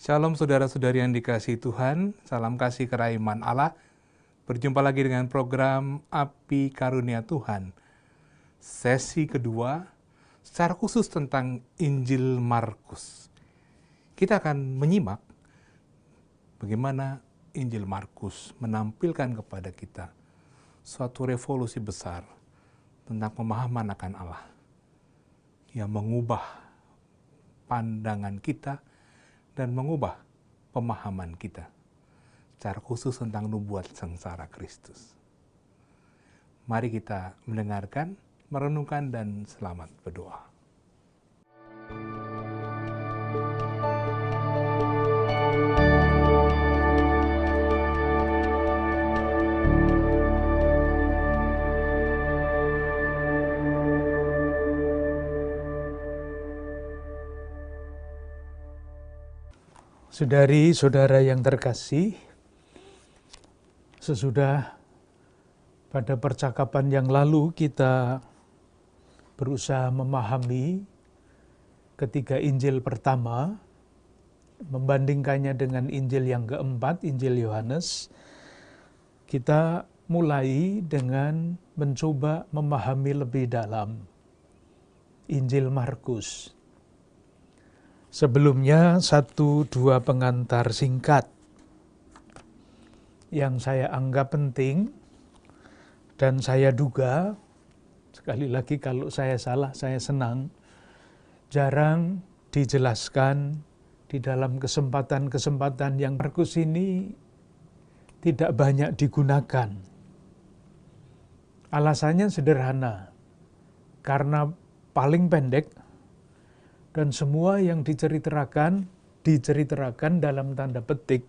Shalom saudara-saudari yang dikasihi Tuhan, salam kasih kerahman Allah. Berjumpa lagi dengan program Api Karunia Tuhan. Sesi kedua, secara khusus tentang Injil Markus. Kita akan menyimak bagaimana Injil Markus menampilkan kepada kita suatu revolusi besar tentang pemahaman akan Allah yang mengubah pandangan kita dan mengubah pemahaman kita, secara khusus tentang nubuat sengsara Kristus. Mari kita mendengarkan, merenungkan, dan selamat berdoa. Saudari-saudara yang terkasih, sesudah pada percakapan yang lalu kita berusaha memahami ketiga Injil pertama, membandingkannya dengan Injil yang keempat, Injil Yohanes, kita mulai dengan mencoba memahami lebih dalam Injil Markus. Sebelumnya 1-2 pengantar singkat yang saya anggap penting dan saya duga, sekali lagi kalau saya salah saya senang, jarang dijelaskan di dalam kesempatan-kesempatan yang Markus ini tidak banyak digunakan. Alasannya sederhana, karena paling pendek dan semua yang diceritakan dalam tanda petik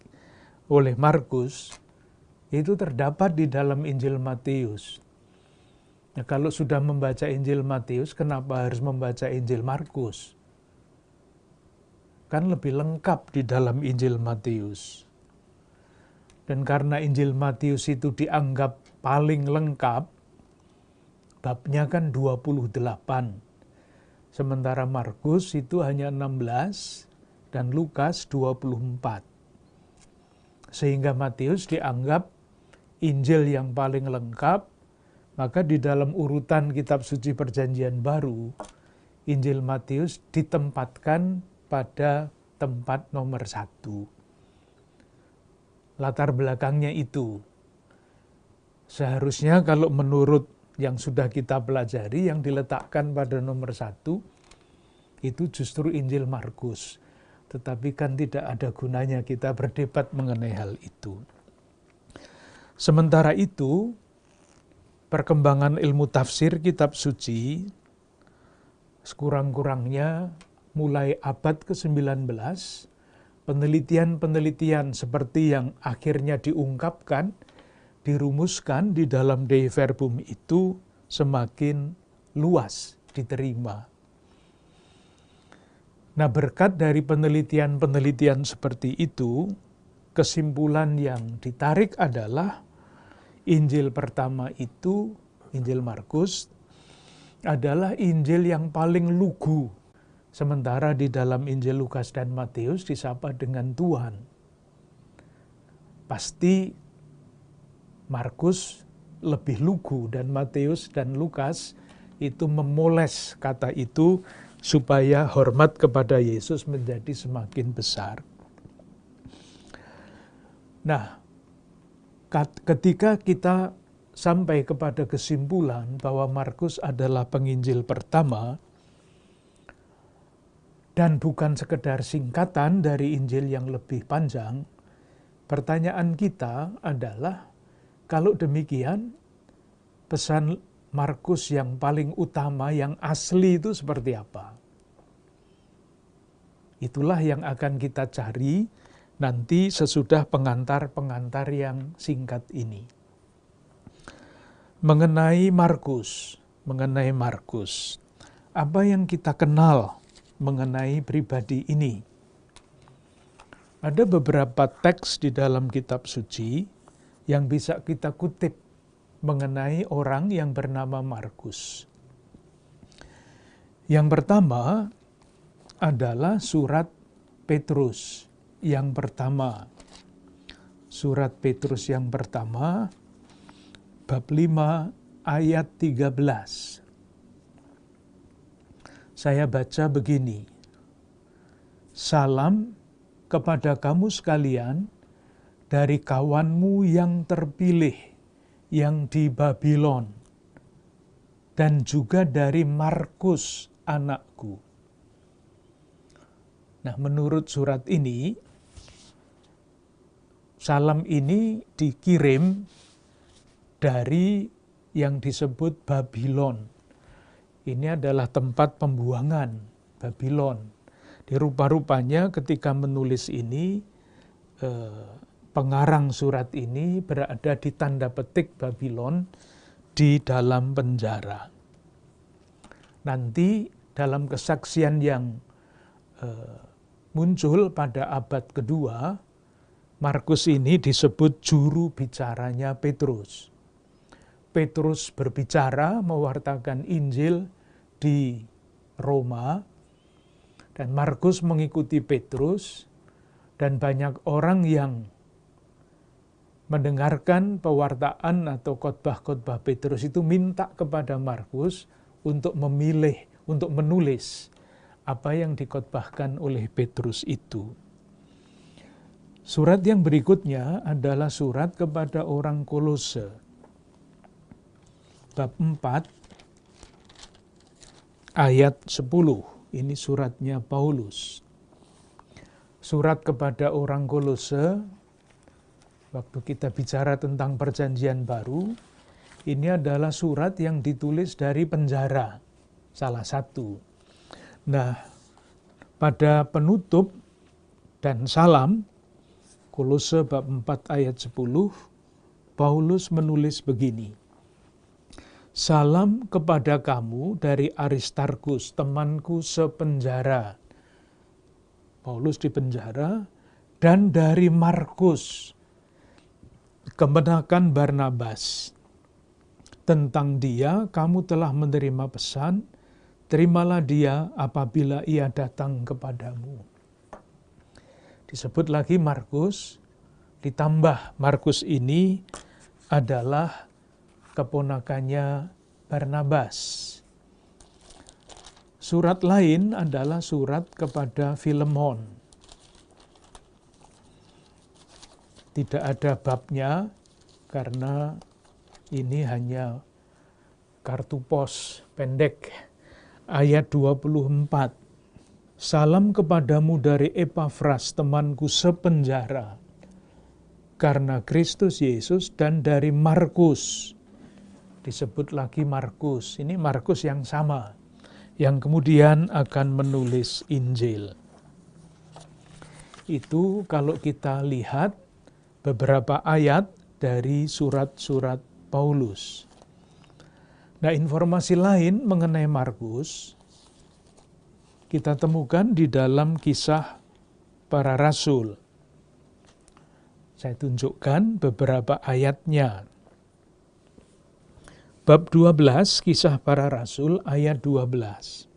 oleh Markus itu terdapat di dalam Injil Matius. Nah, kalau sudah membaca Injil Matius, kenapa harus membaca Injil Markus? Kan lebih lengkap di dalam Injil Matius. Dan karena Injil Matius itu dianggap paling lengkap, babnya kan 28. Sementara Markus itu hanya 16 dan Lukas 24. Sehingga Matius dianggap Injil yang paling lengkap, maka di dalam urutan kitab suci Perjanjian Baru, Injil Matius ditempatkan pada tempat nomor 1. Latar belakangnya itu. Seharusnya kalau menurut yang sudah kita pelajari, yang diletakkan pada nomor 1, itu justru Injil Markus. Tetapi kan tidak ada gunanya kita berdebat mengenai hal itu. Sementara itu, perkembangan ilmu tafsir kitab suci, sekurang-kurangnya mulai abad ke-19, penelitian-penelitian seperti yang akhirnya diungkapkan, dirumuskan di dalam Dei Verbum itu semakin luas diterima. Nah, berkat dari penelitian-penelitian seperti itu, kesimpulan yang ditarik adalah Injil pertama itu, Injil Markus, adalah Injil yang paling lugu. Sementara di dalam Injil Lukas dan Matius disapa dengan Tuhan. Pasti Markus lebih lugu dan Matius dan Lukas itu memoles kata itu supaya hormat kepada Yesus menjadi semakin besar. Nah, ketika kita sampai kepada kesimpulan bahwa Markus adalah penginjil pertama dan bukan sekedar singkatan dari Injil yang lebih panjang, pertanyaan kita adalah, kalau demikian, pesan Markus yang paling utama, yang asli itu seperti apa? Itulah yang akan kita cari nanti sesudah pengantar-pengantar yang singkat ini. Mengenai Markus, apa yang kita kenal mengenai pribadi ini? Ada beberapa teks di dalam kitab suci yang bisa kita kutip mengenai orang yang bernama Markus. Yang pertama adalah surat Petrus. yang pertama. Surat Petrus yang pertama, bab 5 ayat 13. Saya baca begini. Salam kepada kamu sekalian dari kawanmu yang terpilih yang di Babylon, dan juga dari Markus anakku. Nah, menurut surat ini, salam ini dikirim dari yang disebut Babylon. Ini adalah tempat pembuangan Babylon. Di rupa-rupanya ketika menulis ini, pengarang surat ini berada di tanda petik Babylon di dalam penjara. Nanti dalam kesaksian yang muncul pada abad kedua, Markus ini disebut juru bicaranya Petrus. Petrus berbicara, mewartakan Injil di Roma, dan Markus mengikuti Petrus, dan banyak orang yang mendengarkan pewartaan atau khotbah-khotbah Petrus itu minta kepada Markus untuk memilih, untuk menulis apa yang dikhotbahkan oleh Petrus itu. Surat yang berikutnya adalah surat kepada orang Kolose. Bab 4 ayat 10. Ini suratnya Paulus. Surat kepada orang Kolose, waktu kita bicara tentang perjanjian baru, ini adalah surat yang ditulis dari penjara, salah satu. Nah, pada penutup dan salam, Kolose bab 4 ayat 10, Paulus menulis begini. Salam kepada kamu dari Aristarkus, temanku sepenjara. Paulus di penjara, dan dari Markus, kemenakan Barnabas. Tentang dia kamu telah menerima pesan, terimalah dia apabila ia datang kepadamu. Disebut lagi Markus, ditambah Markus ini adalah keponakannya Barnabas. Surat lain adalah surat kepada Filemon. Tidak ada babnya karena ini hanya kartu pos pendek. Ayat 24. Salam kepadamu dari Epafras, temanku sepenjara, karena Kristus Yesus, dan dari Markus. Disebut lagi Markus. Ini Markus yang sama, yang kemudian akan menulis Injil. Itu kalau kita lihat beberapa ayat dari surat-surat Paulus. Nah, informasi lain mengenai Markus kita temukan di dalam Kisah Para Rasul. Saya tunjukkan beberapa ayatnya. Bab 12, Kisah Para Rasul, ayat 12.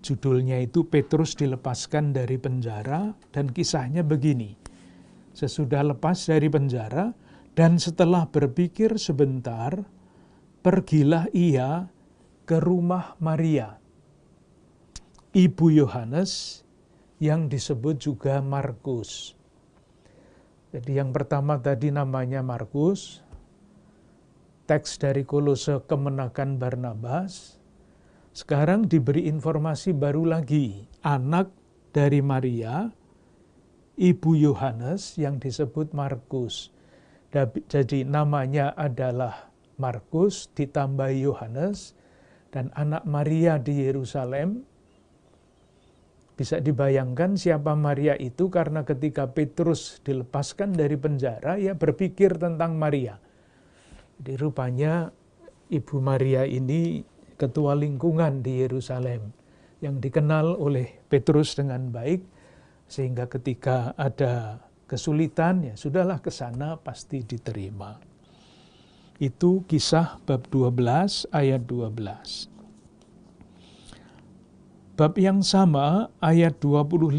Judulnya itu Petrus dilepaskan dari penjara, dan kisahnya begini. Sesudah lepas dari penjara, dan setelah berpikir sebentar, pergilah ia ke rumah Maria, ibu Yohanes, yang disebut juga Markus. Jadi yang pertama tadi namanya Markus, teks dari Kolose kemenakan Barnabas. Sekarang diberi informasi baru lagi, anak dari Maria, ibu Yohanes, yang disebut Markus. Jadi namanya adalah Markus ditambah Yohanes, dan anak Maria di Yerusalem. Bisa dibayangkan siapa Maria itu, karena ketika Petrus dilepaskan dari penjara, ia berpikir tentang Maria. Jadi rupanya Ibu Maria ini ketua lingkungan di Yerusalem, yang dikenal oleh Petrus dengan baik, sehingga ketika ada kesulitan, ya sudahlah ke sana, pasti diterima. Itu Kisah bab 12 ayat 12. bab yang sama ayat 25.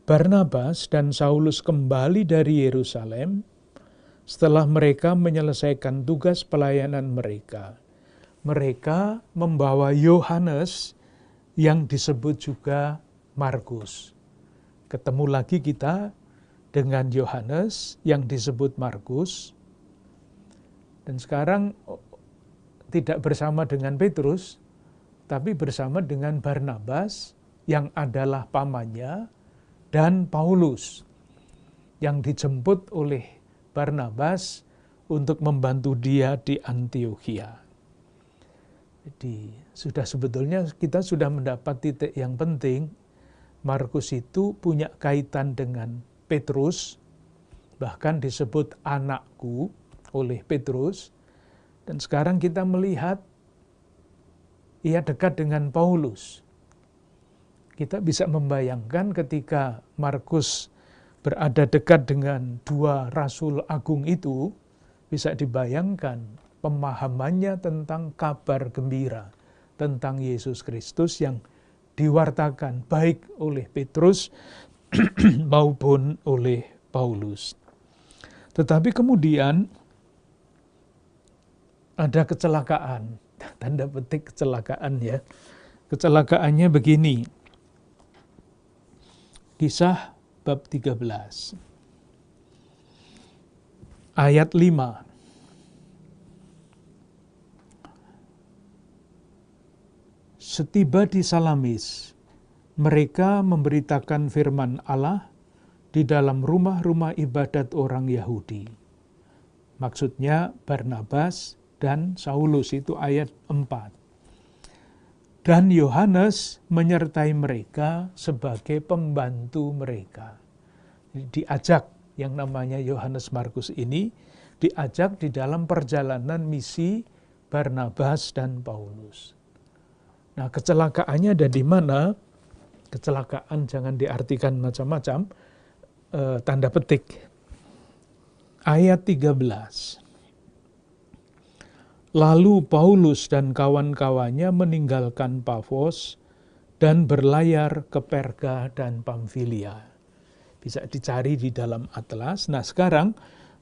Barnabas dan Saulus kembali dari Yerusalem setelah mereka menyelesaikan tugas pelayanan mereka. Mereka membawa Yohanes yang disebut juga Markus. Ketemu lagi kita dengan Yohanes yang disebut Markus. Dan sekarang tidak bersama dengan Petrus, tapi bersama dengan Barnabas yang adalah pamannya, dan Paulus yang dijemput oleh Barnabas untuk membantu dia di Antiokhia. Jadi sebetulnya kita sudah mendapat titik yang penting. Markus itu punya kaitan dengan Petrus, bahkan disebut anakku oleh Petrus. Dan sekarang kita melihat ia dekat dengan Paulus. Kita bisa membayangkan ketika Markus berada dekat dengan dua rasul agung itu, bisa dibayangkan pemahamannya tentang kabar gembira, tentang Yesus Kristus yang diwartakan baik oleh Petrus maupun oleh Paulus. Tetapi kemudian ada kecelakaan, tanda petik kecelakaan ya. Kecelakaannya begini. Kisah bab 13 ayat 5. Setiba di Salamis, mereka memberitakan firman Allah di dalam rumah-rumah ibadat orang Yahudi. Maksudnya Barnabas dan Saulus, itu ayat 4. Dan Yohanes menyertai mereka sebagai pembantu mereka. Diajak, yang namanya Yohanes Markus ini, diajak di dalam perjalanan misi Barnabas dan Paulus. Nah, kecelakaannya ada di mana? Kecelakaan jangan diartikan macam-macam, tanda petik. Ayat 13. Lalu Paulus dan kawan-kawannya meninggalkan Pafos dan berlayar ke Perga dan Pamfilia. Bisa dicari di dalam atlas. Nah sekarang,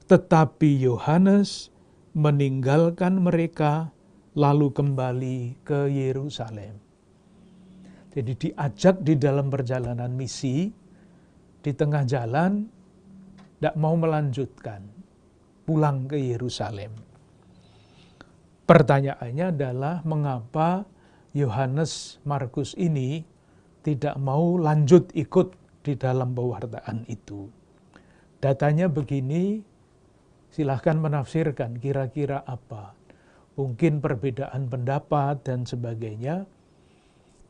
tetapi Yohanes meninggalkan mereka lalu kembali ke Yerusalem. Jadi diajak di dalam perjalanan misi, di tengah jalan, tidak mau melanjutkan, pulang ke Yerusalem. Pertanyaannya adalah mengapa Yohanes Markus ini tidak mau lanjut ikut di dalam pewartaan itu. Datanya begini, silahkan menafsirkan kira-kira apa. Mungkin perbedaan pendapat dan sebagainya,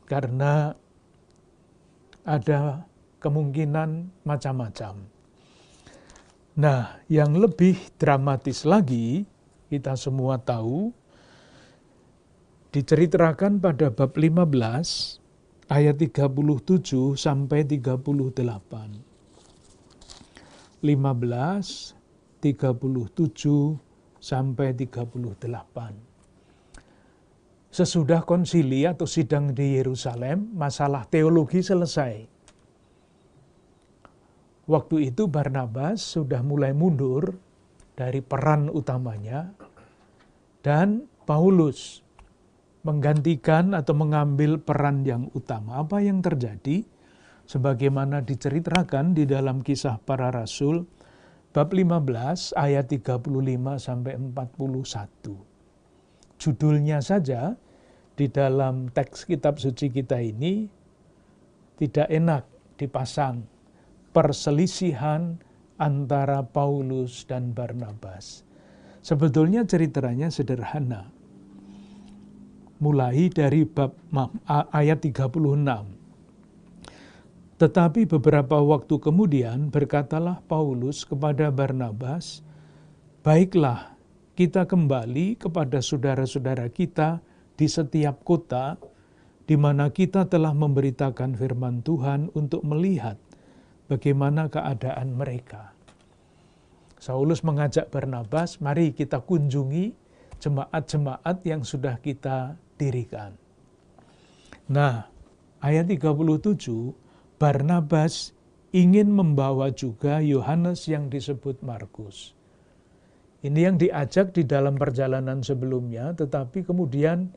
karena ada kemungkinan macam-macam. Nah, yang lebih dramatis lagi, kita semua tahu, diceritakan pada bab 15 ayat 37 sampai 38. 15, 37 sampai 38. Sesudah konsili atau sidang di Yerusalem, masalah teologi selesai. Waktu itu Barnabas sudah mulai mundur dari peran utamanya, dan Paulus menggantikan atau mengambil peran yang utama. Apa yang terjadi? Sebagaimana diceritakan di dalam Kisah Para Rasul, bab 15 ayat 35 sampai 41. Judulnya saja di dalam teks kitab suci kita ini tidak enak dipasang, perselisihan antara Paulus dan Barnabas. Sebetulnya ceritanya sederhana. Mulai dari ayat 36. Tetapi beberapa waktu kemudian berkatalah Paulus kepada Barnabas, "Baiklah, kita kembali kepada saudara-saudara kita di setiap kota, di mana kita telah memberitakan firman Tuhan untuk melihat bagaimana keadaan mereka." Saulus mengajak Barnabas, mari kita kunjungi jemaat-jemaat yang sudah kita dirikan. Nah, ayat 37, Barnabas ingin membawa juga Yohanes yang disebut Markus. Ini yang diajak di dalam perjalanan sebelumnya, tetapi kemudian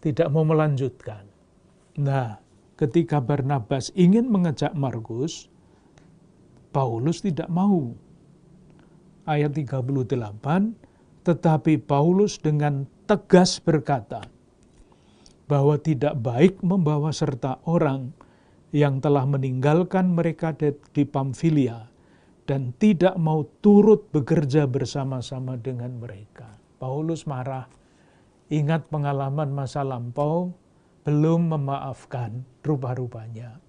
tidak mau melanjutkan. Nah, ketika Barnabas ingin mengajak Markus, Paulus tidak mau. Ayat 38, tetapi Paulus dengan tegas berkata bahwa tidak baik membawa serta orang yang telah meninggalkan mereka di Pamfilia dan tidak mau turut bekerja bersama-sama dengan mereka. Paulus marah, ingat pengalaman masa lampau, belum memaafkan rupa-rupanya.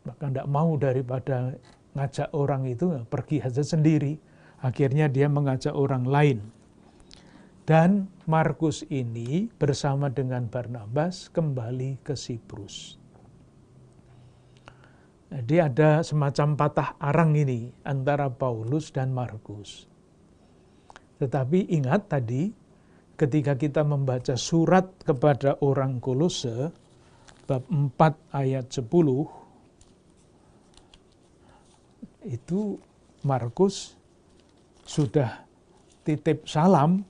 Maka tidak mau daripada ngajak orang itu, pergi saja sendiri. Akhirnya dia mengajak orang lain. Dan Markus ini bersama dengan Barnabas kembali ke Siprus. Jadi ada semacam patah arang ini antara Paulus dan Markus. Tetapi ingat tadi, ketika kita membaca surat kepada orang Kolose, bab 4 ayat 10, itu Markus sudah titip salam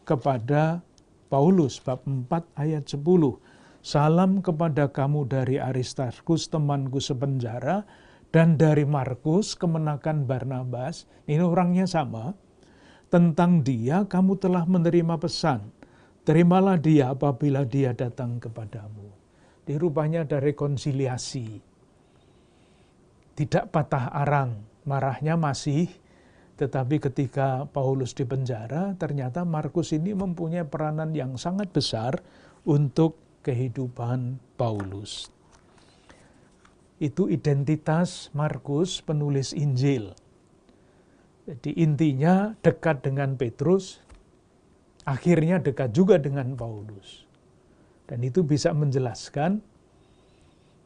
kepada Paulus, bab 4 ayat 10. Salam kepada kamu dari Aristarkus, temanku sepenjara, dan dari Markus, kemenakan Barnabas. Ini orangnya sama. Tentang dia kamu telah menerima pesan. Terimalah dia apabila dia datang kepadamu. Di rupanya ada rekonsiliasi. Tidak patah arang, marahnya masih. Tetapi ketika Paulus di penjara, ternyata Markus ini mempunyai peranan yang sangat besar untuk kehidupan Paulus. Itu identitas Markus, penulis Injil. Jadi intinya dekat dengan Petrus, akhirnya dekat juga dengan Paulus. Dan itu bisa menjelaskan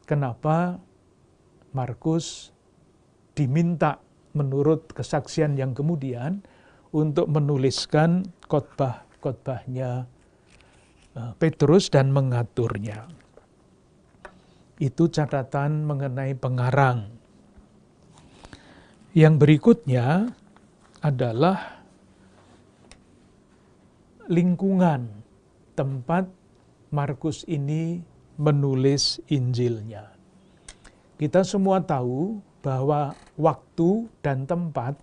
kenapa Markus diminta menurut kesaksian yang kemudian untuk menuliskan khotbah-khotbahnya Petrus dan mengaturnya. Itu catatan mengenai pengarang. Yang berikutnya adalah lingkungan tempat Markus ini menulis Injilnya. Kita semua tahu bahwa waktu dan tempat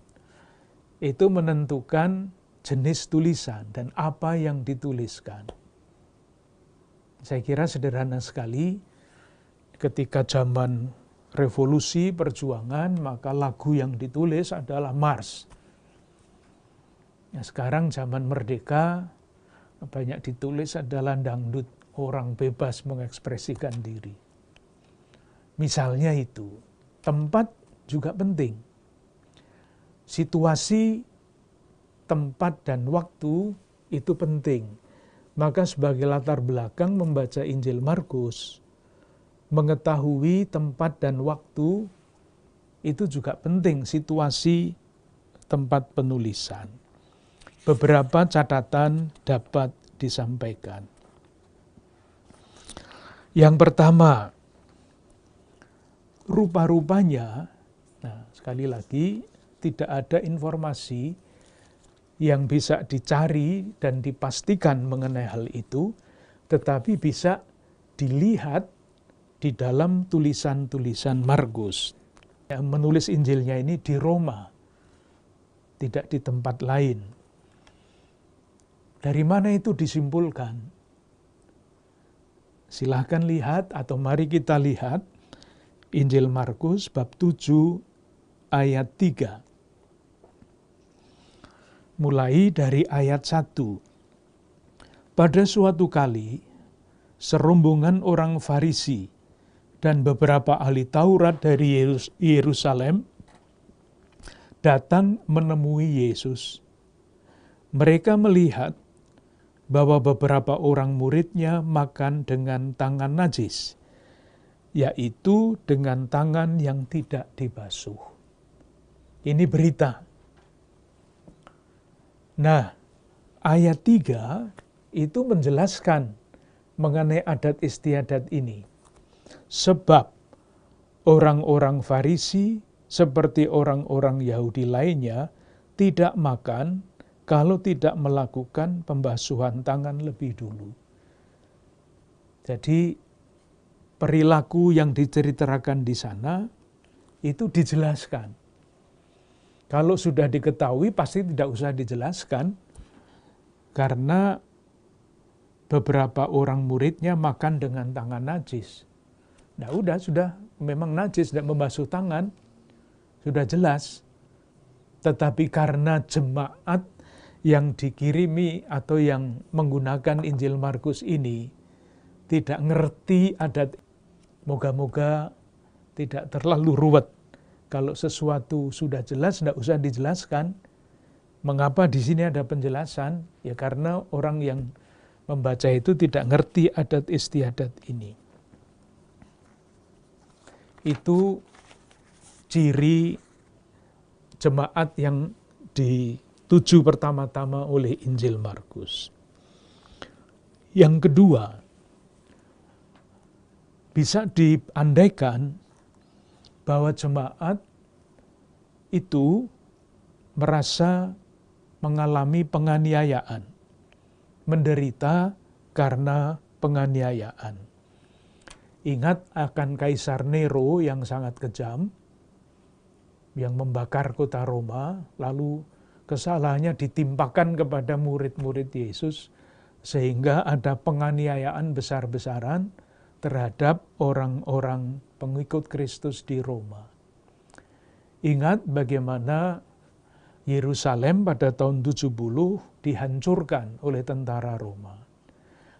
itu menentukan jenis tulisan dan apa yang dituliskan. Saya kira sederhana sekali, ketika zaman revolusi perjuangan, maka lagu yang ditulis adalah Mars. Nah, sekarang zaman merdeka, banyak ditulis adalah dangdut, orang bebas mengekspresikan diri. Misalnya itu, tempat juga penting. Situasi, tempat, dan waktu itu penting. Maka sebagai latar belakang membaca Injil Markus, mengetahui tempat dan waktu itu juga penting, situasi, tempat penulisan. Beberapa catatan dapat disampaikan. Yang pertama, rupa-rupanya, nah sekali lagi tidak ada informasi yang bisa dicari dan dipastikan mengenai hal itu, tetapi bisa dilihat di dalam tulisan-tulisan Markus. Yang menulis Injilnya ini di Roma, tidak di tempat lain. Dari mana itu disimpulkan? Silahkan lihat atau mari kita lihat Injil Markus bab 7 ayat 3. Mulai dari ayat 1. Pada suatu kali, serombongan orang Farisi dan beberapa ahli Taurat dari Yerusalem datang menemui Yesus. Mereka melihat bahwa beberapa orang muridnya makan dengan tangan najis, yaitu dengan tangan yang tidak dibasuh. Ini berita. Nah, ayat 3 itu menjelaskan mengenai adat istiadat ini. Sebab orang-orang Farisi seperti orang-orang Yahudi lainnya tidak makan kalau tidak melakukan pembasuhan tangan lebih dulu. Jadi perilaku yang diceritakan di sana itu dijelaskan. Kalau sudah diketahui pasti tidak usah dijelaskan, karena beberapa orang muridnya makan dengan tangan najis. Nah sudah memang najis, tidak membasuh tangan, sudah jelas. Tetapi karena jemaat yang dikirimi atau yang menggunakan Injil Markus ini tidak ngerti adat, moga-moga tidak terlalu ruwet. Kalau sesuatu sudah jelas, tidak usah dijelaskan. Mengapa di sini ada penjelasan? Ya karena orang yang membaca itu tidak ngerti adat istiadat ini. Itu ciri jemaat yang dituju pertama-tama oleh Injil Markus. Yang kedua, bisa diandaikan bahwa jemaat itu merasa mengalami penganiayaan, menderita karena penganiayaan. Ingat akan Kaisar Nero yang sangat kejam, yang membakar kota Roma, lalu kesalahannya ditimpakan kepada murid-murid Yesus, sehingga ada penganiayaan besar-besaran terhadap orang-orang pengikut Kristus di Roma. Ingat bagaimana Yerusalem pada tahun 70 dihancurkan oleh tentara Roma.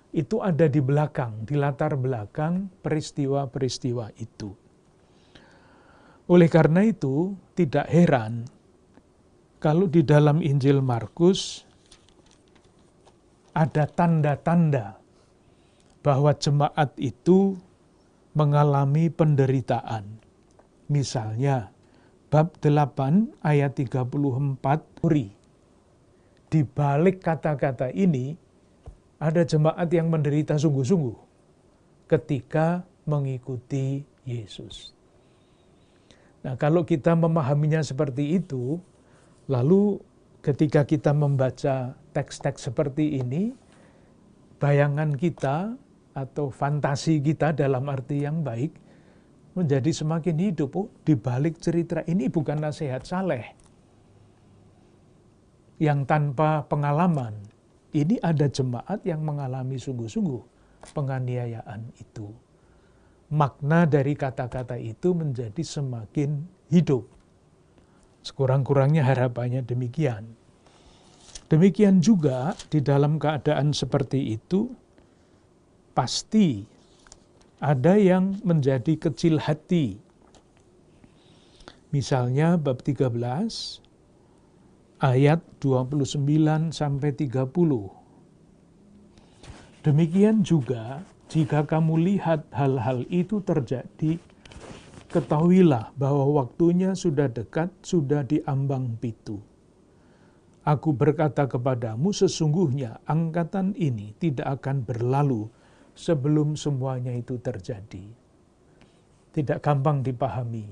Itu ada di belakang, di latar belakang peristiwa-peristiwa itu. Oleh karena itu, tidak heran kalau di dalam Injil Markus ada tanda-tanda bahwa jemaat itu mengalami penderitaan. Misalnya, bab 8 ayat 34, di balik kata-kata ini, ada jemaat yang menderita sungguh-sungguh ketika mengikuti Yesus. Nah, kalau kita memahaminya seperti itu, lalu ketika kita membaca teks-teks seperti ini, bayangan kita atau fantasi kita dalam arti yang baik menjadi semakin hidup. Oh, di balik cerita ini bukan nasihat saleh yang tanpa pengalaman. Ini ada jemaat yang mengalami sungguh-sungguh penganiayaan itu. Makna dari kata-kata itu menjadi semakin hidup. Sekurang-kurangnya harapannya demikian. Demikian juga di dalam keadaan seperti itu, pasti ada yang menjadi kecil hati. Misalnya bab 13 ayat 29 sampai 30. Demikian juga jika kamu lihat hal-hal itu terjadi, ketahuilah bahwa waktunya sudah dekat, sudah diambang pitu. Aku berkata kepadamu, sesungguhnya angkatan ini tidak akan berlalu sebelum semuanya itu terjadi. Tidak gampang dipahami.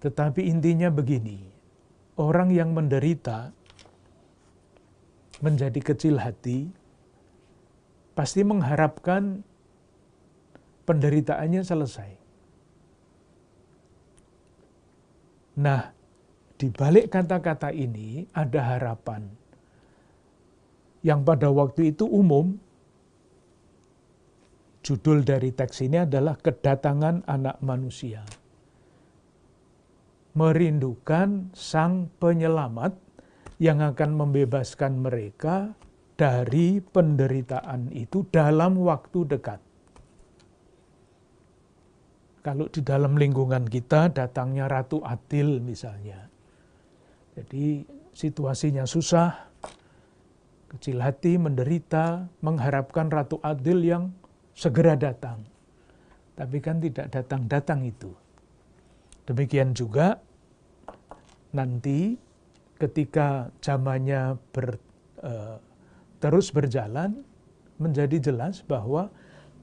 Tetapi intinya begini, orang yang menderita menjadi kecil hati, pasti mengharapkan penderitaannya selesai. Nah, di balik kata-kata ini ada harapan yang pada waktu itu umum. Judul dari teks ini adalah Kedatangan Anak Manusia. Merindukan Sang Penyelamat yang akan membebaskan mereka dari penderitaan itu dalam waktu dekat. Kalau di dalam lingkungan kita datangnya Ratu Adil misalnya. Jadi situasinya susah, kecil hati, menderita, mengharapkan Ratu Adil yang segera datang. Tapi kan tidak datang-datang itu. Demikian juga nanti ketika zamannya terus berjalan, menjadi jelas bahwa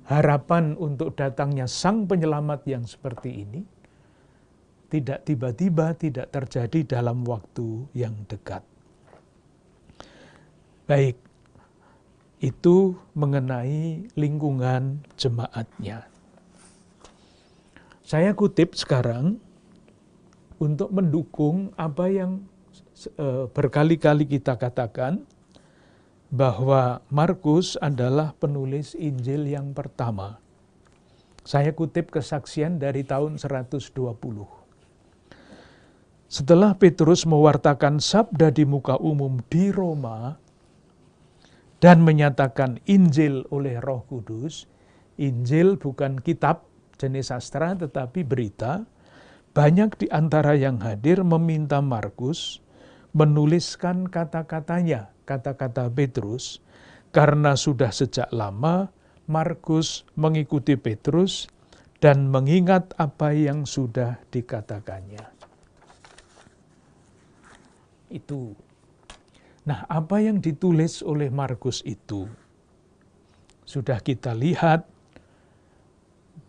harapan untuk datangnya Sang Penyelamat yang seperti ini tidak tiba-tiba, tidak terjadi dalam waktu yang dekat. Baik, itu mengenai lingkungan jemaatnya. Saya kutip sekarang untuk mendukung apa yang berkali-kali kita katakan, bahwa Markus adalah penulis Injil yang pertama. Saya kutip kesaksian dari tahun 120. Setelah Petrus mewartakan sabda di muka umum di Roma dan menyatakan Injil oleh Roh Kudus, Injil bukan kitab jenis sastra tetapi berita, banyak di antara yang hadir meminta Markus menuliskan kata-katanya, kata-kata Petrus, karena sudah sejak lama Markus mengikuti Petrus dan mengingat apa yang sudah dikatakannya. Itu. Nah, apa yang ditulis oleh Markus itu sudah kita lihat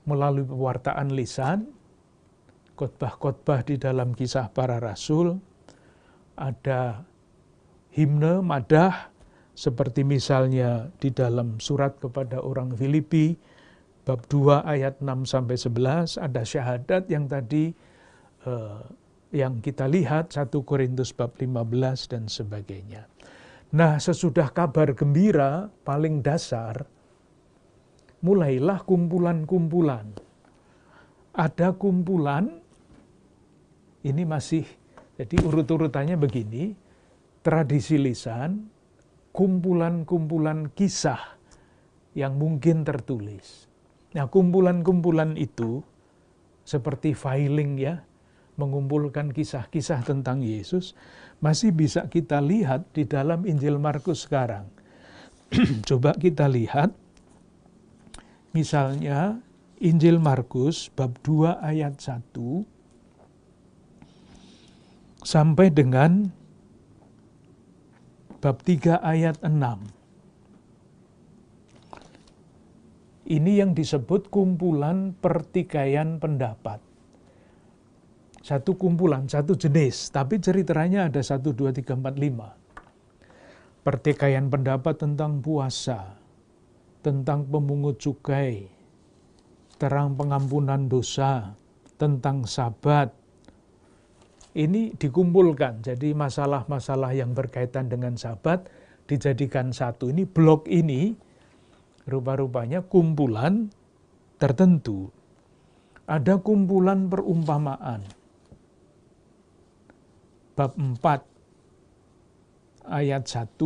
melalui pewartaan lisan, khotbah-khotbah di dalam Kisah Para Rasul, ada himne madah seperti misalnya di dalam surat kepada orang Filipi bab 2 ayat 6 sampai 11, ada syahadat yang tadi yang kita lihat 1 Korintus bab 15 dan sebagainya. Nah, sesudah kabar gembira paling dasar, mulailah kumpulan-kumpulan. Ada kumpulan, ini masih, jadi urut-urutannya begini, tradisi lisan, kumpulan-kumpulan kisah yang mungkin tertulis. Nah, kumpulan-kumpulan itu seperti filing ya, mengumpulkan kisah-kisah tentang Yesus, masih bisa kita lihat di dalam Injil Markus sekarang. Coba kita lihat, misalnya Injil Markus bab 2 ayat 1 sampai dengan bab 3 ayat 6. Ini yang disebut kumpulan pertikaian pendapat. Satu kumpulan, satu jenis, tapi ceritanya ada 1, 2, 3, 4, 5. Pertikaian pendapat tentang puasa, tentang pemungut cukai, tentang pengampunan dosa, tentang sabat. Ini dikumpulkan, jadi masalah-masalah yang berkaitan dengan sabat dijadikan satu. Ini blok ini rupa-rupanya kumpulan tertentu. Ada kumpulan perumpamaan. Bab 4 ayat 1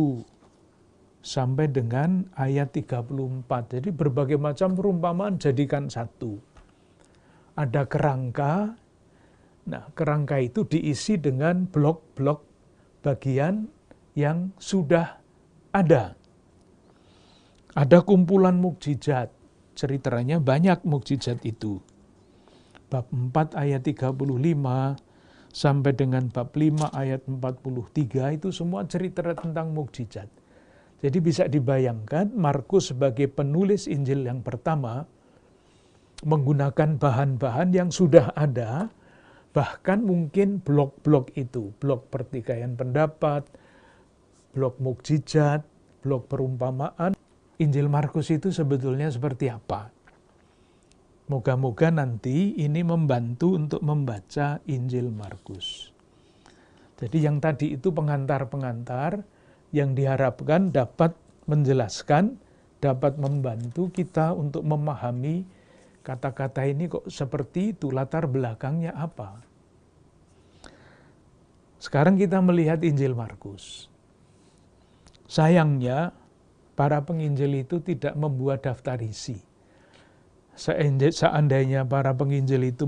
sampai dengan ayat 34. Jadi berbagai macam perumpamaan jadikan satu. Ada kerangka. Nah, kerangka itu diisi dengan blok-blok bagian yang sudah ada. Ada kumpulan mukjizat. Ceritanya banyak mukjizat itu. Bab 4 ayat 35 sampai dengan bab 5 ayat 43 itu semua cerita tentang mukjizat. Jadi bisa dibayangkan Markus sebagai penulis Injil yang pertama menggunakan bahan-bahan yang sudah ada, bahkan mungkin blok-blok itu, blok pertikaian pendapat, blok mukjizat, blok perumpamaan. Injil Markus itu sebetulnya seperti apa? Moga-moga nanti ini membantu untuk membaca Injil Markus. Jadi yang tadi itu pengantar-pengantar yang diharapkan dapat menjelaskan, dapat membantu kita untuk memahami kata-kata ini kok seperti itu, latar belakangnya apa. Sekarang kita melihat Injil Markus. Sayangnya, para penginjil itu tidak membuat daftar isi. Seandainya para penginjil itu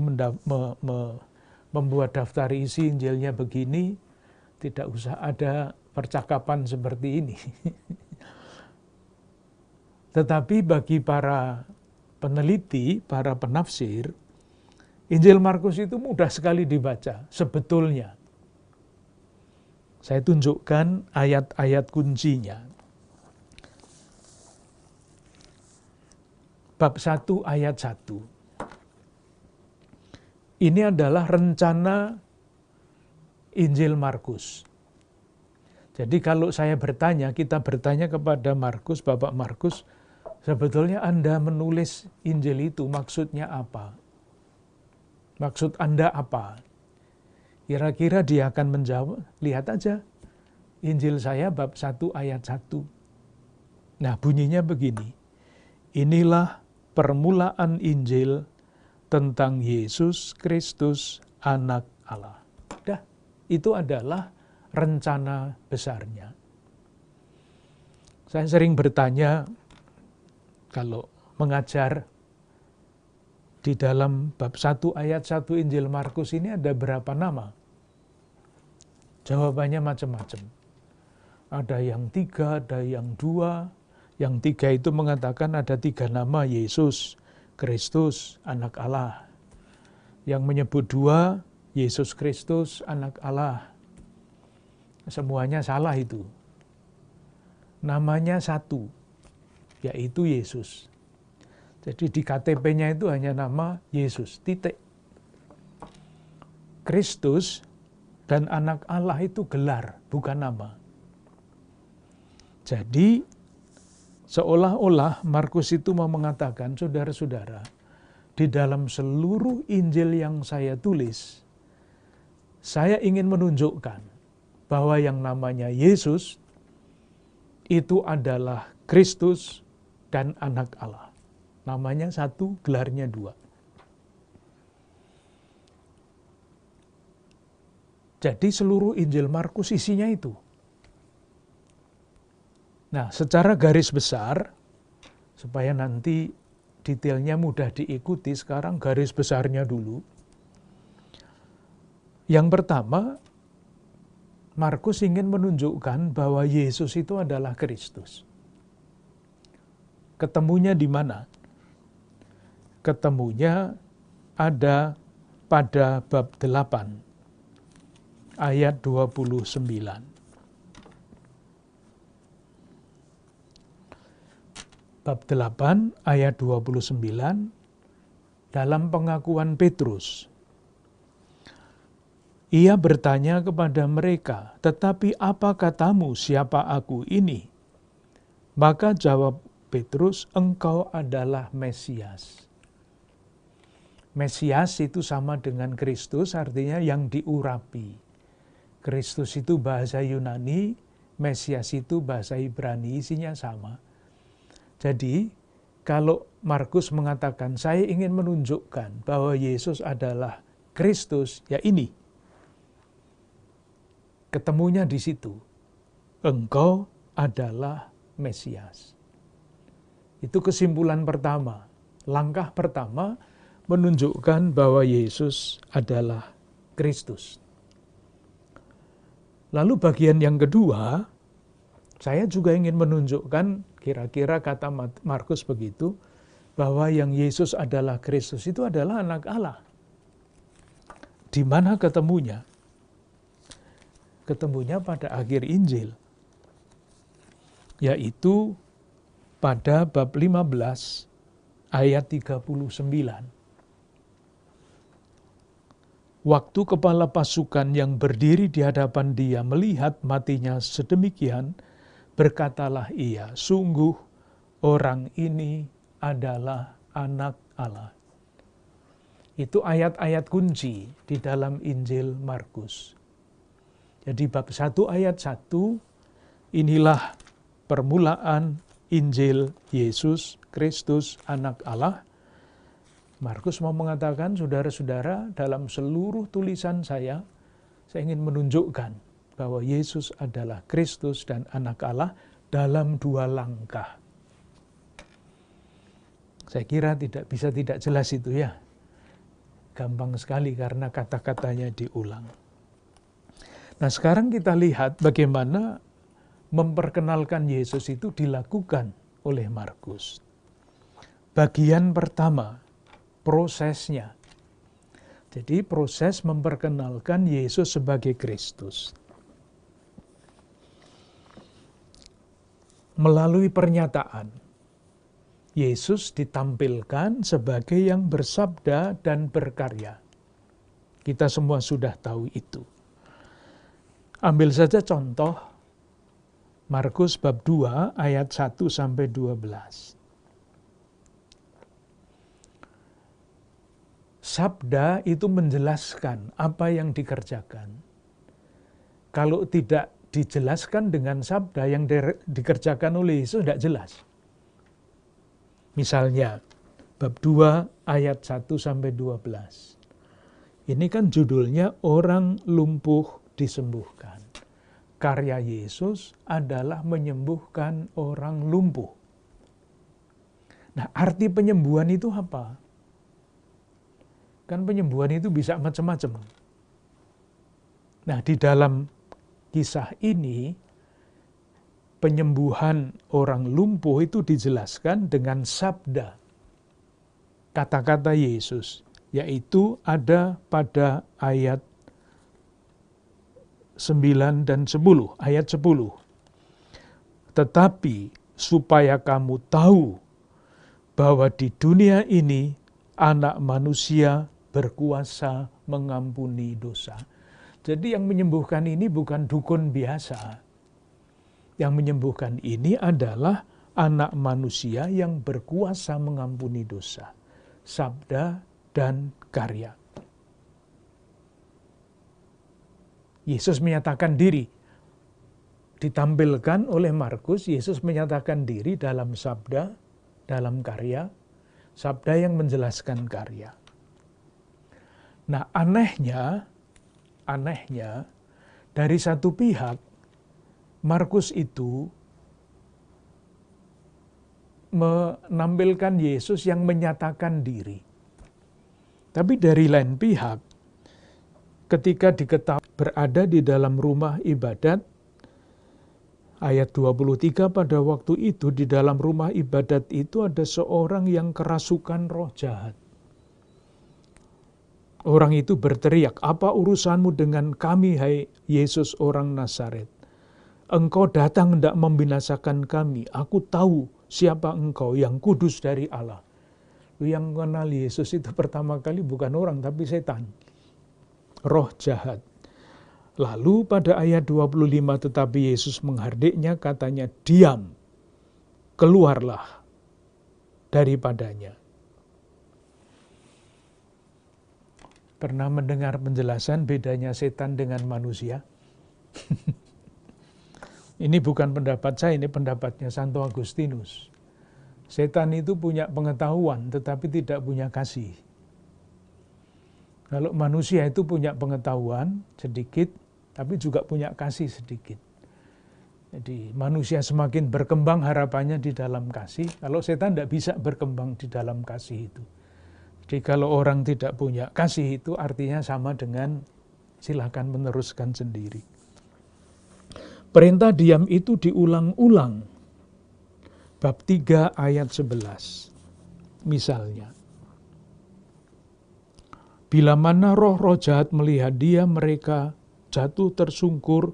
membuat daftar isi Injilnya begini, tidak usah ada percakapan seperti ini. Tetapi bagi para peneliti, para penafsir, Injil Markus itu mudah sekali dibaca sebetulnya. Saya tunjukkan ayat-ayat kuncinya. Bab 1 ayat 1. Ini adalah rencana Injil Markus. Jadi kalau saya bertanya, kita bertanya kepada Markus, Bapak Markus, sebetulnya Anda menulis Injil itu maksudnya apa? Maksud Anda apa? Kira-kira dia akan menjawab, lihat aja, Injil saya bab 1 ayat 1. Nah, bunyinya begini, inilah permulaan Injil tentang Yesus Kristus, Anak Allah. Dah, itu adalah rencana besarnya. Saya sering bertanya, kalau mengajar di dalam bab 1 ayat 1 Injil Markus ini ada berapa nama? Jawabannya macam-macam. Ada yang 3, ada yang 2. Yang 3 itu mengatakan ada 3 nama, Yesus, Kristus, Anak Allah. Yang menyebut 2, Yesus Kristus, Anak Allah. Semuanya salah itu. Namanya satu, yaitu Yesus. Jadi di KTP-nya itu hanya nama Yesus, titik. Kristus dan Anak Allah itu gelar, bukan nama. Jadi seolah-olah Markus itu mau mengatakan, saudara-saudara, di dalam seluruh Injil yang saya tulis, saya ingin menunjukkan bahwa yang namanya Yesus itu adalah Kristus dan Anak Allah. Namanya satu, gelarnya 2. Jadi seluruh Injil Markus isinya itu. Nah, secara garis besar, supaya nanti detailnya mudah diikuti, sekarang garis besarnya dulu. Yang pertama, Markus ingin menunjukkan bahwa Yesus itu adalah Kristus. Ketemunya di mana? Ketemunya ada pada bab 8, ayat 29. Bab 8 ayat 29 dalam pengakuan Petrus. Ia bertanya kepada mereka, "Tetapi apa katamu, siapa aku ini?" Maka jawab Petrus, "Engkau adalah Mesias." Mesias itu sama dengan Kristus, artinya yang diurapi. Kristus itu bahasa Yunani, Mesias itu bahasa Ibrani, isinya sama. Jadi, kalau Markus mengatakan, saya ingin menunjukkan bahwa Yesus adalah Kristus, ya ini. Ketemunya di situ. Engkau adalah Mesias. Itu kesimpulan pertama. Langkah pertama menunjukkan bahwa Yesus adalah Kristus. Lalu bagian yang kedua, saya juga ingin menunjukkan, kira-kira kata Markus begitu, bahwa yang Yesus adalah Kristus itu adalah Anak Allah. Di mana ketemunya? Ketemunya pada akhir Injil, yaitu pada bab 15 ayat 39. Waktu kepala pasukan yang berdiri di hadapan dia melihat matinya sedemikian, berkatalah ia, sungguh orang ini adalah Anak Allah. Itu ayat-ayat kunci di dalam Injil Markus. Jadi bab 1 ayat 1, inilah permulaan Injil Yesus Kristus Anak Allah. Markus mau mengatakan, saudara-saudara, dalam seluruh tulisan saya ingin menunjukkan bahwa Yesus adalah Kristus dan Anak Allah dalam 2 langkah. Saya kira tidak jelas itu ya. Gampang sekali karena kata-katanya diulang. Nah, sekarang kita lihat bagaimana memperkenalkan Yesus itu dilakukan oleh Markus. Bagian pertama, prosesnya. Jadi proses memperkenalkan Yesus sebagai Kristus. melalui pernyataan, Yesus ditampilkan sebagai yang bersabda dan berkarya. Kita semua sudah tahu itu. Ambil saja contoh Markus bab 2 ayat 1 sampai 12. Sabda itu menjelaskan apa yang dikerjakan. Kalau tidak dijelaskan dengan sabda yang dikerjakan oleh Yesus, tidak jelas. Misalnya, bab 2 ayat 1 sampai 12. Ini kan judulnya orang lumpuh disembuhkan. Karya Yesus adalah menyembuhkan orang lumpuh. Nah, arti penyembuhan itu apa? Kan penyembuhan itu bisa macam-macam. Nah, di dalam kisah ini, penyembuhan orang lumpuh itu dijelaskan dengan sabda, kata-kata Yesus, yaitu ada pada ayat 9 dan 10, ayat 10. Tetapi supaya kamu tahu bahwa di dunia ini anak manusia berkuasa mengampuni dosa. Jadi yang menyembuhkan ini bukan dukun biasa. Yang menyembuhkan ini adalah anak manusia yang berkuasa mengampuni dosa. Sabda dan karya. Yesus menyatakan diri. Ditampilkan oleh Markus, Yesus menyatakan diri dalam sabda, dalam karya. Sabda yang menjelaskan karya. Nah, anehnya, dari satu pihak, Markus itu menampilkan Yesus yang menyatakan diri. Tapi dari lain pihak, ketika diketahui berada di dalam rumah ibadat, ayat 23, pada waktu itu di dalam rumah ibadat itu ada seorang yang kerasukan roh jahat. Orang itu berteriak, "Apa urusanmu dengan kami, hai Yesus orang Nazaret? Engkau datang hendak membinasakan kami. Aku tahu siapa engkau, yang kudus dari Allah." Yang mengenal Yesus itu pertama kali bukan orang, tapi setan. Roh jahat. Lalu pada ayat 25, tetapi Yesus menghardiknya, katanya, "Diam, keluarlah daripadanya." Pernah mendengar penjelasan bedanya setan dengan manusia? Ini bukan pendapat saya, ini pendapatnya Santo Agustinus. Setan itu punya pengetahuan, tetapi tidak punya kasih. Kalau manusia itu punya pengetahuan sedikit, tapi juga punya kasih sedikit. Jadi manusia semakin berkembang harapannya di dalam kasih, kalau setan tidak bisa berkembang di dalam kasih itu. Jadi kalau orang tidak punya kasih itu artinya sama dengan silakan meneruskan sendiri. Perintah diam itu diulang-ulang. Bab 3 ayat 11. Misalnya, bila mana roh-roh jahat melihat dia, mereka jatuh tersungkur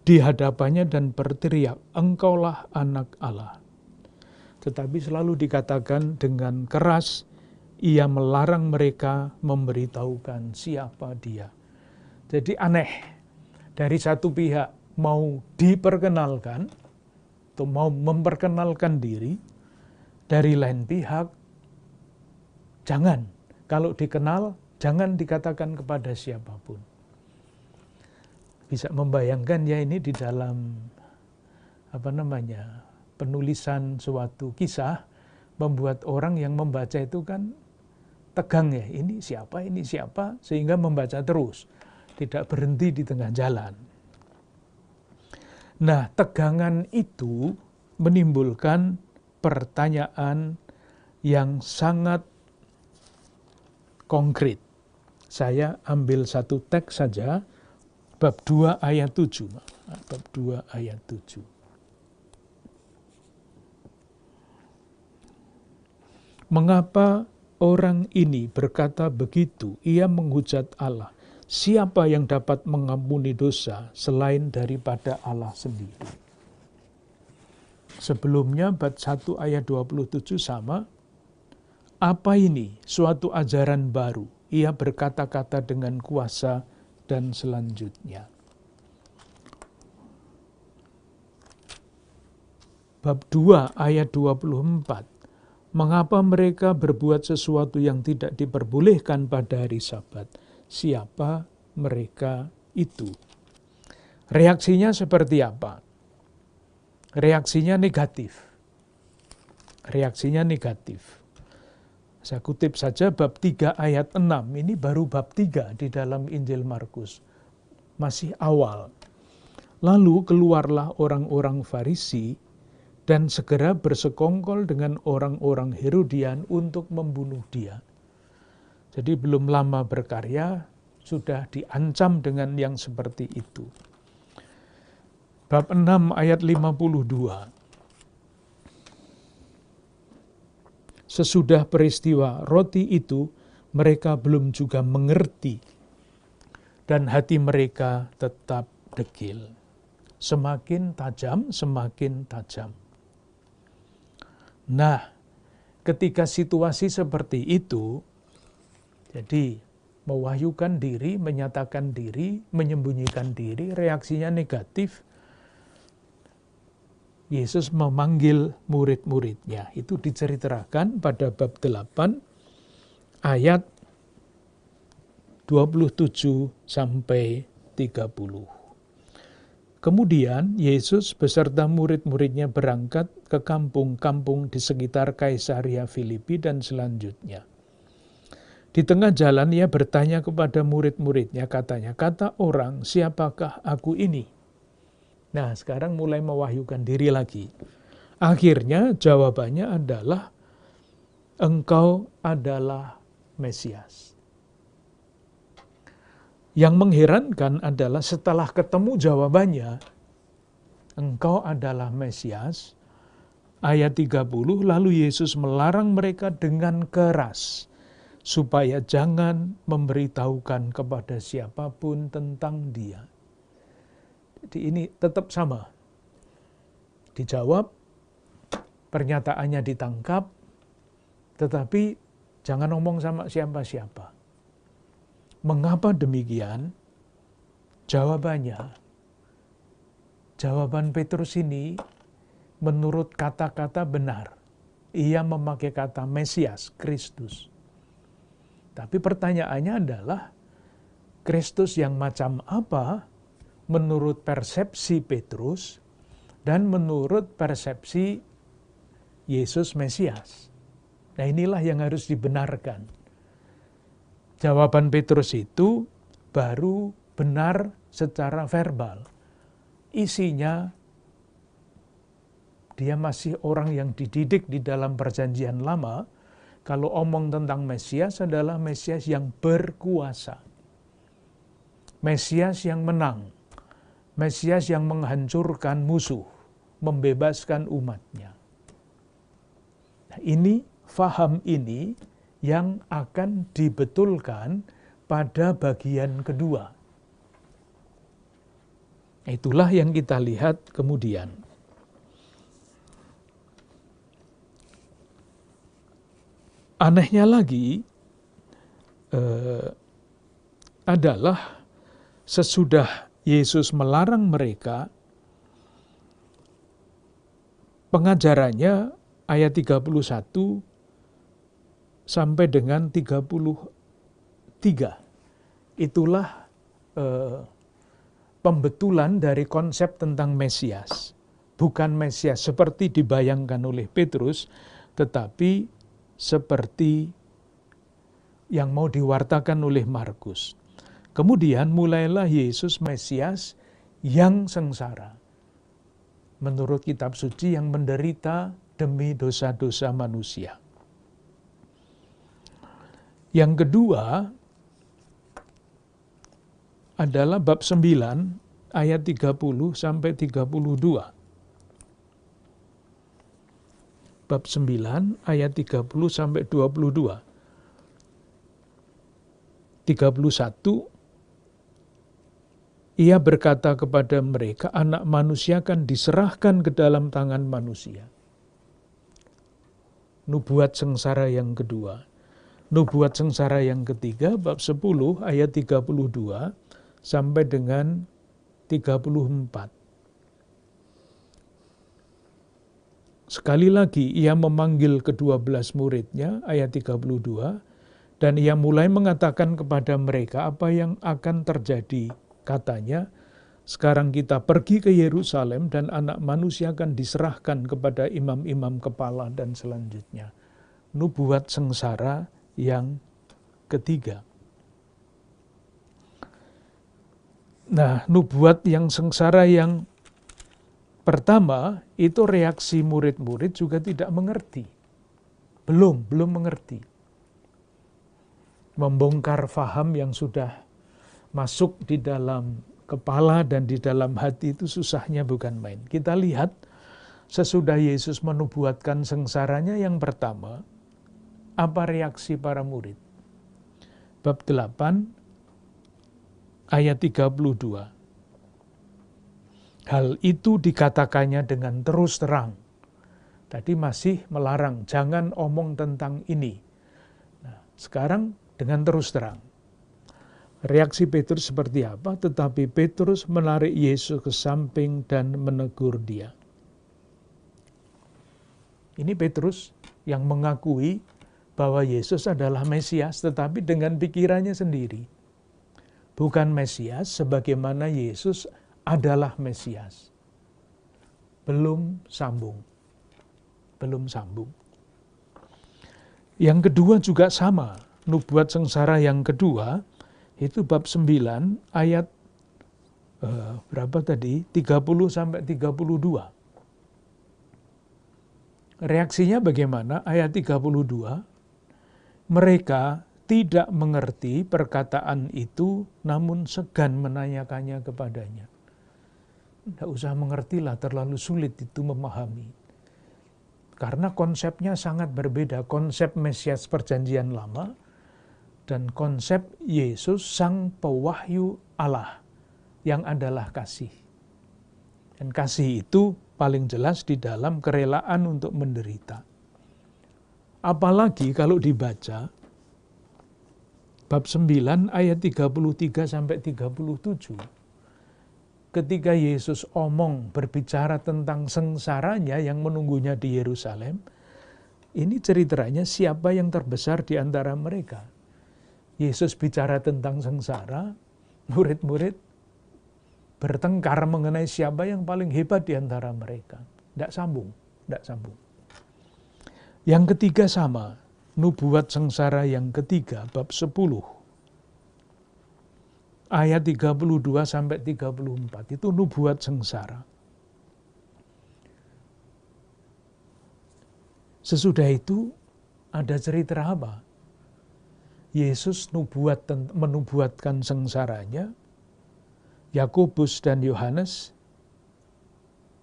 di hadapannya dan berteriak, "Engkaulah anak Allah." Tetapi selalu dikatakan dengan keras, ia melarang mereka memberitahukan siapa dia. Jadi aneh. Dari satu pihak mau diperkenalkan, atau mau memperkenalkan diri, dari lain pihak, jangan. Kalau dikenal, jangan dikatakan kepada siapapun. Bisa membayangkan ya ini di dalam, penulisan suatu kisah, membuat orang yang membaca itu kan tegang ya, ini siapa, sehingga membaca terus. Tidak berhenti di tengah jalan. Nah, tegangan itu menimbulkan pertanyaan yang sangat konkret. Saya ambil satu teks saja, bab 2 ayat 7. Bab 2 ayat 7. Mengapa orang ini berkata begitu? Ia menghujat Allah. Siapa yang dapat mengampuni dosa selain daripada Allah sendiri? Sebelumnya bab 1 ayat 27 sama. Apa ini? Suatu ajaran baru. Ia berkata-kata dengan kuasa dan selanjutnya. Bab 2 ayat 24. Mengapa mereka berbuat sesuatu yang tidak diperbolehkan pada hari Sabat? Siapa mereka itu? Reaksinya seperti apa? Reaksinya negatif. Reaksinya negatif. Saya kutip saja bab 3 ayat 6. Ini baru bab 3 di dalam Injil Markus. Masih awal. Lalu keluarlah orang-orang Farisi dan segera bersekongkol dengan orang-orang Herodian untuk membunuh dia. Jadi belum lama berkarya, sudah diancam dengan yang seperti itu. Bab 6 ayat 52. Sesudah peristiwa roti itu, mereka belum juga mengerti, dan hati mereka tetap degil. Semakin tajam, semakin tajam. Nah, ketika situasi seperti itu, jadi mewahyukan diri, menyatakan diri, menyembunyikan diri, reaksinya negatif. Yesus memanggil murid-muridnya. Itu diceritakan pada bab 8 ayat 27 sampai 30. Kemudian Yesus beserta murid-muridnya berangkat ke kampung-kampung di sekitar Kaisaria Filipi dan selanjutnya. Di tengah jalan ia bertanya kepada murid-muridnya, katanya, kata orang, siapakah aku ini? Nah, sekarang mulai mewahyukan diri lagi. Akhirnya jawabannya adalah, engkau adalah Mesias. Yang mengherankan adalah setelah ketemu jawabannya, engkau adalah Mesias, ayat 30, lalu Yesus melarang mereka dengan keras, supaya jangan memberitahukan kepada siapapun tentang dia. Jadi ini tetap sama. Dijawab, pernyataannya ditangkap, tetapi jangan ngomong sama siapa-siapa. Mengapa demikian? Jawabannya, jawaban Petrus ini menurut kata-kata benar. Ia memakai kata Mesias, Kristus. Tapi pertanyaannya adalah, Kristus yang macam apa menurut persepsi Petrus dan menurut persepsi Yesus Mesias? Nah, inilah yang harus dibenarkan. Jawaban Petrus itu baru benar secara verbal. Isinya, dia masih orang yang dididik di dalam perjanjian lama. Kalau omong tentang Mesias adalah Mesias yang berkuasa. Mesias yang menang. Mesias yang menghancurkan musuh, membebaskan umatnya. Nah, ini, faham ini yang akan dibetulkan pada bagian kedua. Itulah yang kita lihat kemudian. Anehnya lagi adalah sesudah Yesus melarang mereka, pengajarannya ayat 31 sampai dengan 33. Itulah pembetulan dari konsep tentang Mesias. Bukan Mesias seperti dibayangkan oleh Petrus, tetapi seperti yang mau diwartakan oleh Markus. Kemudian mulailah Yesus Mesias yang sengsara. Menurut kitab suci yang menderita demi dosa-dosa manusia. Yang kedua adalah bab 9 ayat 30 sampai 32. Bab 9 ayat 30 sampai 22. 31 Ia berkata kepada mereka, Anak Manusia akan diserahkan ke dalam tangan manusia. Nubuat sengsara yang kedua. Nubuat sengsara yang ketiga, bab 10 ayat 32 sampai dengan 34. Sekali lagi ia memanggil ke-12 muridnya, ayat 32, dan ia mulai mengatakan kepada mereka apa yang akan terjadi. Katanya, sekarang kita pergi ke Yerusalem dan Anak Manusia akan diserahkan kepada imam-imam kepala dan selanjutnya. Nubuat sengsara yang ketiga. Nah, nubuat yang sengsara yang pertama, itu reaksi murid-murid juga tidak mengerti. Belum mengerti. Membongkar faham yang sudah masuk di dalam kepala dan di dalam hati itu susahnya bukan main. Kita lihat sesudah Yesus menubuatkan sengsaranya yang pertama, apa reaksi para murid? Bab 8 ayat 32. Hal itu dikatakannya dengan terus terang. Tadi masih melarang, jangan omong tentang ini. Nah, sekarang dengan terus terang. Reaksi Petrus seperti apa? Tetapi Petrus menarik Yesus ke samping dan menegur dia. Ini Petrus yang mengakui bahwa Yesus adalah Mesias, tetapi dengan pikirannya sendiri. Bukan Mesias sebagaimana Yesus adalah Mesias. Belum sambung. Yang kedua juga sama. Nubuat sengsara yang kedua, itu bab 9 ayat berapa tadi? 30 sampai 32. Reaksinya bagaimana? Ayat 32. Mereka tidak mengerti perkataan itu, namun segan menanyakannya kepadanya. Tidak usah mengertilah, terlalu sulit itu memahami. Karena konsepnya sangat berbeda. Konsep Mesias perjanjian lama dan konsep Yesus sang pewahyu Allah yang adalah kasih. Dan kasih itu paling jelas di dalam kerelaan untuk menderita. Apalagi kalau dibaca bab 9 ayat 33 sampai 37. Ketika Yesus berbicara tentang sengsaranya yang menunggunya di Yerusalem, ini ceritanya siapa yang terbesar di antara mereka. Yesus bicara tentang sengsara, murid-murid bertengkar mengenai siapa yang paling hebat di antara mereka. Tidak sambung. Yang ketiga sama, nubuat sengsara yang ketiga, bab 10. Ayat 32 sampai 34, itu nubuat sengsara. Sesudah itu ada cerita apa? Yesus menubuatkan sengsaranya, Yakobus dan Yohanes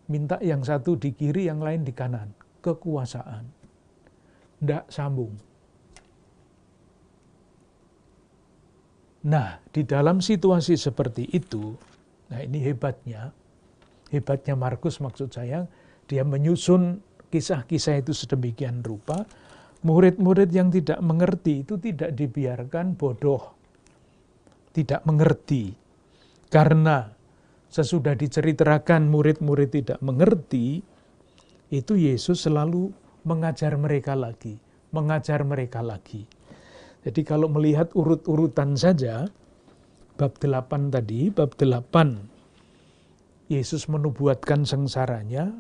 minta yang satu di kiri, yang lain di kanan. Kekuasaan. Tidak sambung. Nah, di dalam situasi seperti itu, nah ini hebatnya Markus maksud saya, dia menyusun kisah-kisah itu sedemikian rupa, murid-murid yang tidak mengerti itu tidak dibiarkan bodoh, tidak mengerti. Karena sesudah diceritakan murid-murid tidak mengerti, itu Yesus selalu mengajar mereka lagi. Jadi kalau melihat urut-urutan saja, bab 8 tadi, bab 8, Yesus menubuatkan sengsaranya,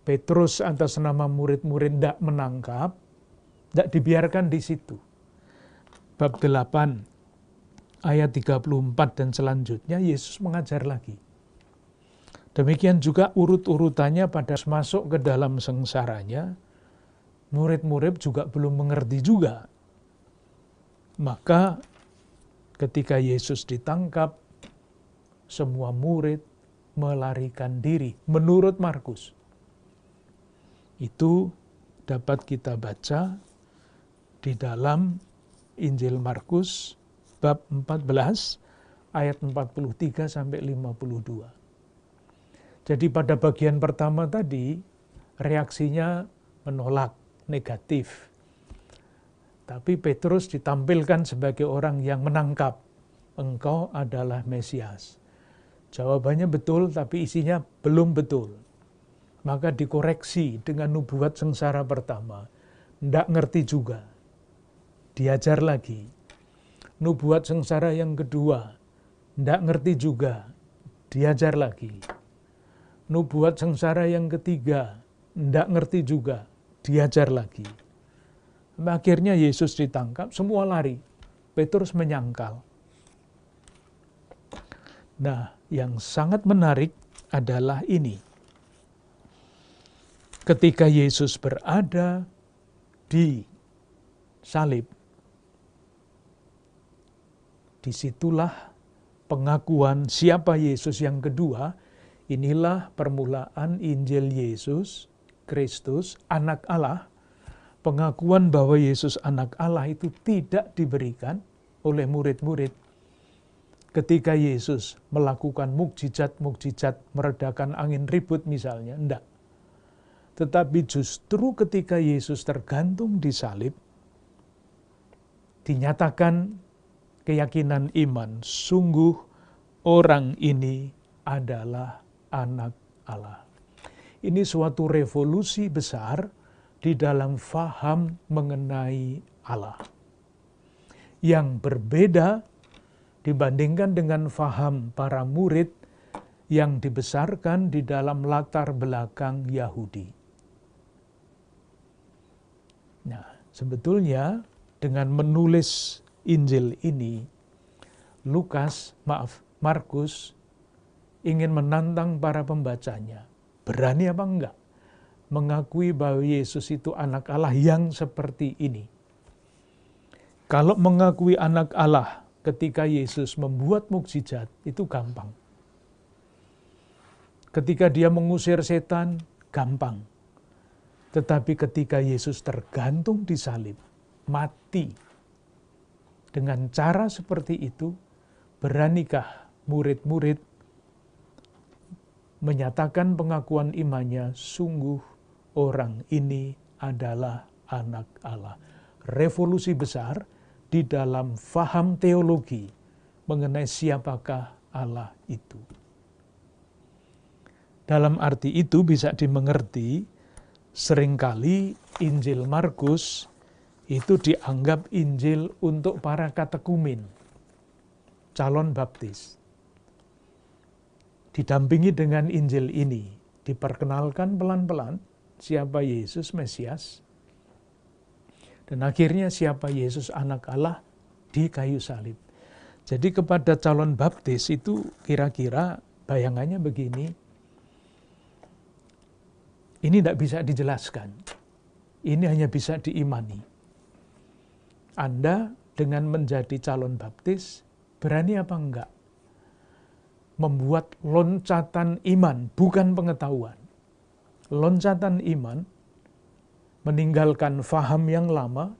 Petrus atas nama murid-murid tidak menangkap, tidak dibiarkan di situ. Bab 8, ayat 34 dan selanjutnya, Yesus mengajar lagi. Demikian juga urut-urutannya pada masuk ke dalam sengsaranya, murid-murid juga belum mengerti juga. Maka ketika Yesus ditangkap, semua murid melarikan diri, menurut Markus. Itu dapat kita baca di dalam Injil Markus, bab 14, ayat 43 sampai 52. Jadi pada bagian pertama tadi reaksinya menolak, negatif. Tapi Petrus ditampilkan sebagai orang yang menangkap, engkau adalah Mesias. Jawabannya betul, tapi isinya belum betul. Maka dikoreksi dengan nubuat sengsara pertama. Nggak ngerti juga. Diajar lagi. Nubuat sengsara yang kedua. Nggak ngerti juga. Diajar lagi. Nubuat sengsara yang ketiga. Nggak ngerti juga. Diajar lagi. Akhirnya Yesus ditangkap, semua lari. Petrus menyangkal. Nah, yang sangat menarik adalah ini. Ketika Yesus berada di salib, disitulah pengakuan siapa Yesus yang kedua. Inilah permulaan Injil Yesus Kristus, anak Allah. Pengakuan bahwa Yesus anak Allah itu tidak diberikan oleh murid-murid ketika Yesus melakukan mukjizat-mukjizat meredakan angin ribut misalnya, enggak. Tetapi justru ketika Yesus tergantung di salib, dinyatakan keyakinan iman, sungguh orang ini adalah anak Allah. Ini suatu revolusi besar di dalam faham mengenai Allah. Yang berbeda dibandingkan dengan faham para murid yang dibesarkan di dalam latar belakang Yahudi. Nah, sebetulnya dengan menulis Injil ini, Markus ingin menantang para pembacanya. Berani apa enggak mengakui bahwa Yesus itu anak Allah yang seperti ini? Kalau mengakui anak Allah ketika Yesus membuat mukjizat, itu gampang. Ketika dia mengusir setan, gampang. Tetapi ketika Yesus tergantung di salib, mati, dengan cara seperti itu, beranikah murid-murid menyatakan pengakuan imannya, sungguh orang ini adalah anak Allah. Revolusi besar di dalam faham teologi mengenai siapakah Allah itu. Dalam arti itu bisa dimengerti, seringkali Injil Markus itu dianggap Injil untuk para katekumen, calon baptis. Didampingi dengan Injil ini, diperkenalkan pelan-pelan siapa Yesus Mesias, dan akhirnya siapa Yesus anak Allah di kayu salib. Jadi kepada calon baptis itu kira-kira bayangannya begini, ini tidak bisa dijelaskan, ini hanya bisa diimani. Anda dengan menjadi calon baptis, berani apa enggak membuat loncatan iman, bukan pengetahuan. Loncatan iman, meninggalkan faham yang lama,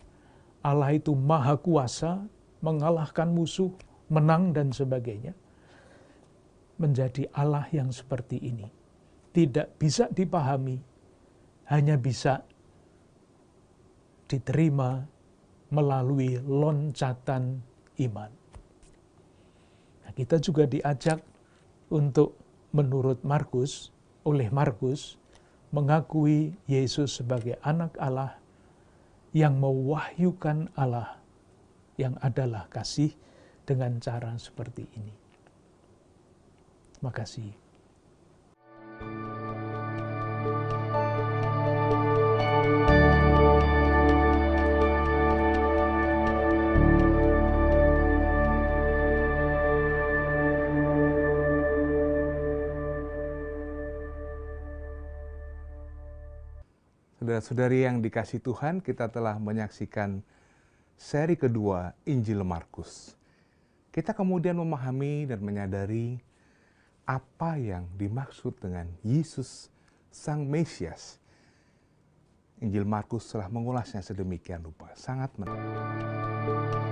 Allah itu maha kuasa, mengalahkan musuh, menang dan sebagainya. Menjadi Allah yang seperti ini. Tidak bisa dipahami, hanya bisa diterima melalui loncatan iman. Nah, kita juga diajak untuk menurut Markus, oleh Markus, mengakui Yesus sebagai anak Allah yang mewahyukan Allah yang adalah kasih dengan cara seperti ini. Terima kasih. Saudara-saudari yang dikasihi Tuhan, kita telah menyaksikan seri kedua Injil Markus. Kita kemudian memahami dan menyadari apa yang dimaksud dengan Yesus Sang Mesias. Injil Markus telah mengulasnya sedemikian rupa, sangat menarik.